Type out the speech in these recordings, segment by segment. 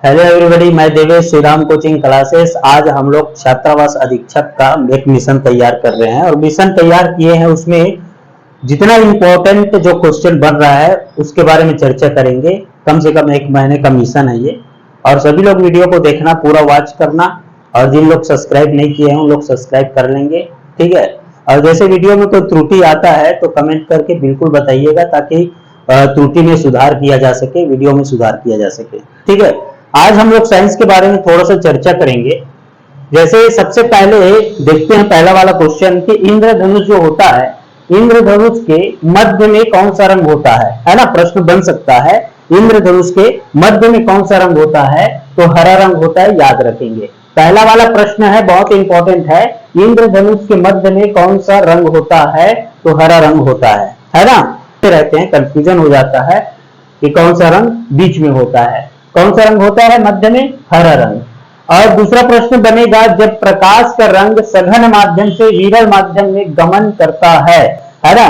Hello everybody, मैं Devesh Shri Ram coaching classes. आज हम लोग छात्रावास अधीक्षक का एक मिशन तैयार कर रहे हैं और मिशन तैयार किए हैं। उसमें जितना इम्पोर्टेंट जो क्वेश्चन बन रहा है उसके बारे में चर्चा करेंगे। कम से कम 1 महीने का मिशन है ये, और सभी लोग वीडियो को देखना, पूरा वॉच करना, और जिन लोग सब्सक्राइब नहीं किए हैं उन लोग सब्सक्राइब कर लेंगे, ठीक है। और जैसे वीडियो में कोई त्रुटि आता है तो कमेंट करके बिल्कुल बताइएगा, ताकि त्रुटि में सुधार किया जा सके, वीडियो में सुधार किया जा सके, ठीक है। आज हम लोग साइंस के बारे में थोड़ा सा चर्चा करेंगे। जैसे सबसे पहले देखते हैं पहला वाला क्वेश्चन कि इंद्रधनुष जो होता है, इंद्रधनुष के मध्य में कौन सा रंग होता है ना। प्रश्न बन सकता है इंद्रधनुष के मध्य में कौन सा रंग होता है, तो हरा रंग होता है, याद रखेंगे। पहला वाला प्रश्न है, बहुत इंपॉर्टेंट है। इंद्रधनुष के मध्य में कौन सा रंग होता है, तो हरा रंग होता है ना। रहते हैं, कंफ्यूजन हो जाता है कि कौन सा रंग बीच में होता है, कौन सा रंग होता है मध्य में, हरा रंग। और दूसरा प्रश्न बनेगा, जब प्रकाश का रंग सघन माध्यम से विरल माध्यम में गमन करता है ना।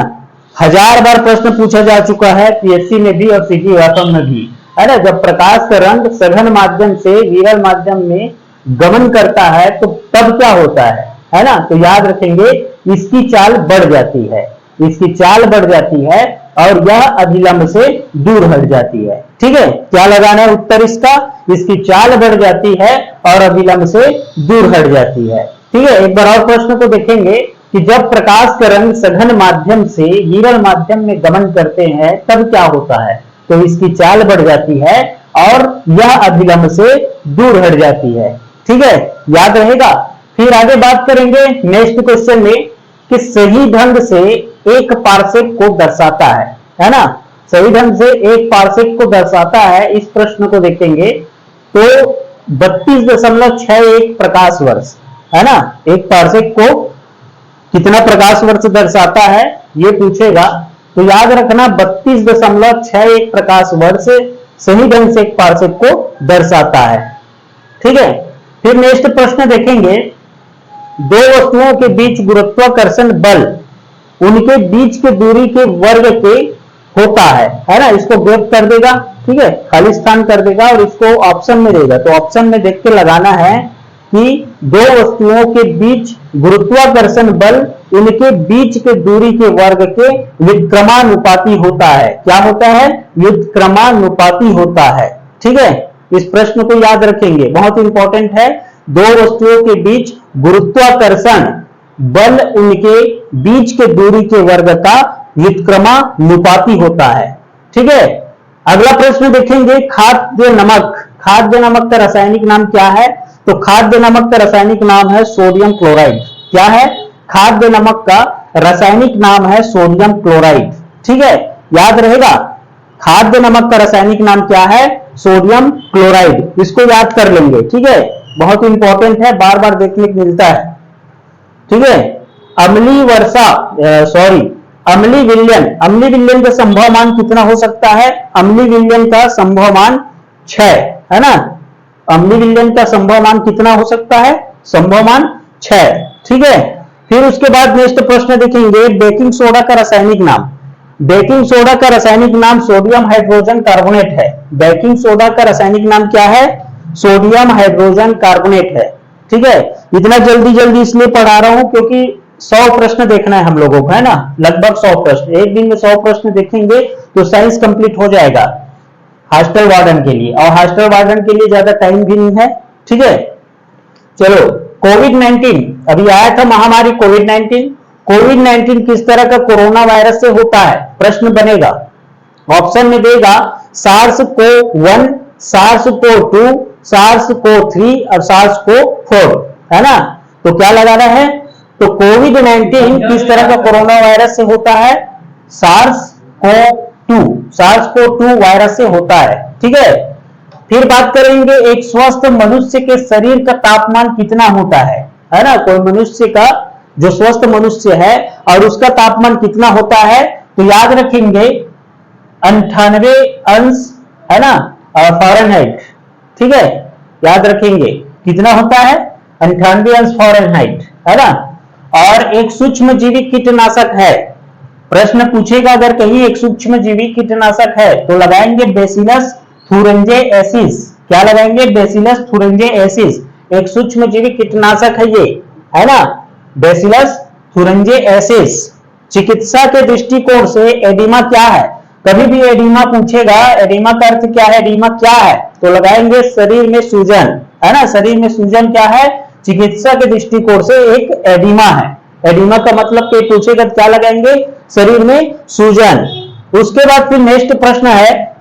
1000 बार प्रश्न पूछा जा चुका है पीएससी में भी और सीटी व्यापम में भी, है ना। जब प्रकाश का रंग सघन माध्यम से विरल माध्यम में गमन करता है तो तब क्या होता है ना। तो याद रखेंगे, इसकी चाल बढ़ जाती है, इसकी चाल बढ़ जाती है और यह अभिलंब से दूर हट जाती है, ठीक है। क्या लगाना है उत्तर इसका, इसकी चाल बढ़ जाती है और अभिलंब से दूर हट जाती है, ठीक है। एक बार और प्रश्न को देखेंगे कि जब प्रकाश का रंग सघन माध्यम से विरल माध्यम में गमन करते हैं तब क्या होता है, तो इसकी चाल बढ़ जाती है और यह अभिलंब से दूर हट जाती है, ठीक है, याद रहेगा। फिर आगे बात करेंगे नेक्स्ट क्वेश्चन में कि सही ढंग से एक पार्सेक को दर्शाता है ना। सही ढंग से एक पार्सेक को दर्शाता है, इस प्रश्न को देखेंगे तो 32.61 प्रकाश वर्ष, है ना। एक पार्सेक को कितना प्रकाश वर्ष दर्शाता है ये पूछेगा, तो याद रखना 32.61 प्रकाश वर्ष सही ढंग से एक पार्सेक को दर्शाता है, ठीक है। फिर नेक्स्ट प्रश्न देखेंगे, दो वस्तुओं के बीच गुरुत्वाकर्षण बल उनके बीच की दूरी के वर्ग के होता है ना। इसको गैप कर देगा, ठीक है, खाली स्थान कर देगा और इसको ऑप्शन में देगा। तो ऑप्शन में देख के लगाना है कि दो वस्तुओं के बीच गुरुत्वाकर्षण बल उनके बीच के दूरी के वर्ग के व्युत्क्रमानुपाती होता है। क्या होता है, व्युत्क्रमानुपाती होता है, ठीक है। इस प्रश्न को याद रखेंगे, बहुत इंपॉर्टेंट है। दो वस्तुओं के बीच गुरुत्वाकर्षण बल उनके बीच के दूरी के वर्ग का व्युत्क्रमानुपाती होता है, ठीक है। अगला प्रश्न देखेंगे, खाद्य नमक, खाद्य नमक का रासायनिक नाम क्या है, तो खाद्य नमक का रासायनिक नाम है सोडियम क्लोराइड। क्या है, खाद्य नमक का रासायनिक नाम है सोडियम क्लोराइड, ठीक है, याद रहेगा। खाद्य नमक का रासायनिक नाम क्या है, सोडियम क्लोराइड, इसको याद कर लेंगे, ठीक है, बहुत इंपॉर्टेंट है, बार बार देखने को मिलता है, ठीक है। अम्लीय वर्षा अम्लीय विलयन, अम्लीय विलयन का संभवमान कितना हो सकता है, अम्लीय विलयन का संभवमान 6, है ना। अम्लीय विलयन का संभवमान कितना हो सकता है, संभवमान 6, ठीक है। फिर उसके बाद नेक्स्ट प्रश्न देखेंगे, बेकिंग सोडा का रासायनिक नाम, बेकिंग सोडा का रासायनिक नाम सोडियम हाइड्रोजन कार्बोनेट है। बेकिंग सोडा का रासायनिक नाम क्या है, सोडियम हाइड्रोजन कार्बोनेट है, ठीक है। इतना जल्दी जल्दी इसलिए पढ़ा रहा हूं क्योंकि 100 प्रश्न देखना है हम लोगों को, है ना, लगभग 100 प्रश्न, एक दिन में 100 प्रश्न देखेंगे तो साइंस कंप्लीट हो जाएगा हॉस्टल वार्डन के लिए, और हॉस्टल वार्डन के लिए ज्यादा टाइम भी नहीं है, ठीक है। चलो, कोविड-19 अभी आया था, महामारी कोविड-19, कोविड-19 किस तरह का कोरोना वायरस से होता है, प्रश्न बनेगा। ऑप्शन में देगा SARS-CoV-1, SARS-CoV-2, SARS-CoV-3 और SARS-CoV-4, है ना। तो क्या लगाना है, तो कोविड-19 किस तरह का कोरोना वायरस से होता है, SARS-CoV-2 वायरस से होता है, ठीक है। फिर बात करेंगे, एक स्वस्थ मनुष्य के शरीर का तापमान कितना होता है ना। कोई मनुष्य का, जो स्वस्थ मनुष्य है और उसका तापमान कितना होता है, तो याद रखेंगे 98 अंश, है ना, फ़ारेनहाइट, ठीक है, याद रखेंगे कितना होता है, 98 अंश फ़ारेनहाइट, है ना। और एक सूक्ष्म जीवी कीटनाशक है, प्रश्न पूछेगा अगर कहीं एक सूक्ष्म जीवी कीटनाशक है तो लगाएंगे बेसिलस थुरिंजिएसिस, क्या लगाएंगे? बेसिलस थुरिंजेसिस, एक सूक्ष्मजीवी कीटनाशक है ये, है ना, बेसिलस थुरिंजेसिस। चिकित्सा के दृष्टिकोण से एडिमा क्या है? कभी भी एडिमा पूछेगा, एडिमा का अर्थ क्या है, एडिमा क्या है, तो लगाएंगे शरीर में सूजन, है ना, शरीर में सूजन क्या है? चिकित्सा के दृष्टिकोण से एक एडिमा है। एडिमा का मतलब कोई पूछेगा क्या लगाएंगे? शरीर में सूजन। उसके बाद फिर नेक्स्ट प्रश्न है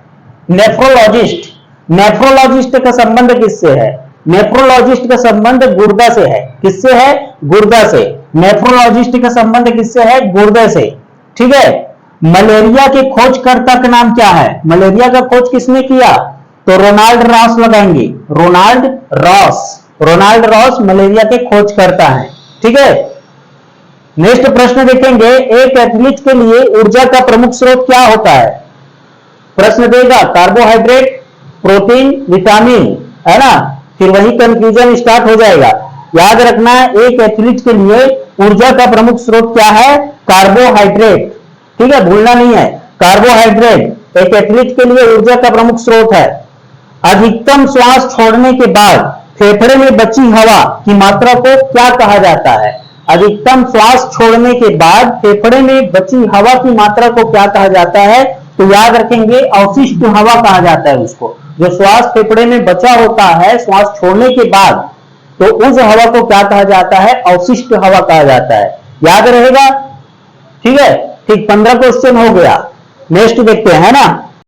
नेफ्रोलॉजिस्ट। नेफ्रोलॉजिस्ट का संबंध किससे है? नेफ्रोलॉजिस्ट का संबंध गुर्दा से है। किससे है? गुर्दा से। नेफ्रोलॉजिस्ट का संबंध किससे है? गुर्दे से। ठीक है। मलेरिया के खोजकर्ता का नाम क्या है? मलेरिया का खोज किसने किया? तो रोनाल्ड रॉस लगाएंगे, Ronald Ross. Ronald Ross malaria के खोजकर्ता है। ठीक है। नेक्स्ट प्रश्न देखेंगे, एक एथलीट के लिए ऊर्जा का प्रमुख स्रोत क्या होता है? प्रश्न देगा कार्बोहाइड्रेट, प्रोटीन, विटामिन, है ना, फिर वही कंफ्यूजन स्टार्ट हो जाएगा। याद रखना है एक एथलीट के लिए ऊर्जा का प्रमुख स्रोत क्या है? कार्बोहाइड्रेट। ठीक है, भूलना नहीं है, कार्बोहाइड्रेट एक एथलीट के लिए ऊर्जा का प्रमुख स्रोत है। अधिकतम श्वास छोड़ने के बाद फेफड़े में बची हवा की मात्रा को क्या कहा जाता है? अधिकतम श्वास छोड़ने के बाद फेफड़े में बची हवा की मात्रा को क्या कहा जाता है? तो याद रखेंगे अवशिष्ट हवा कहा जाता है उसको। जो श्वास फेफड़े में बचा होता है श्वास छोड़ने के बाद, तो उस हवा को क्या कहा जाता है? अवशिष्ट हवा कहा जाता है। याद रहेगा? ठीक है, ठीक, 15 क्वेश्चन हो गया। नेक्स्ट देखते हैं, है ना।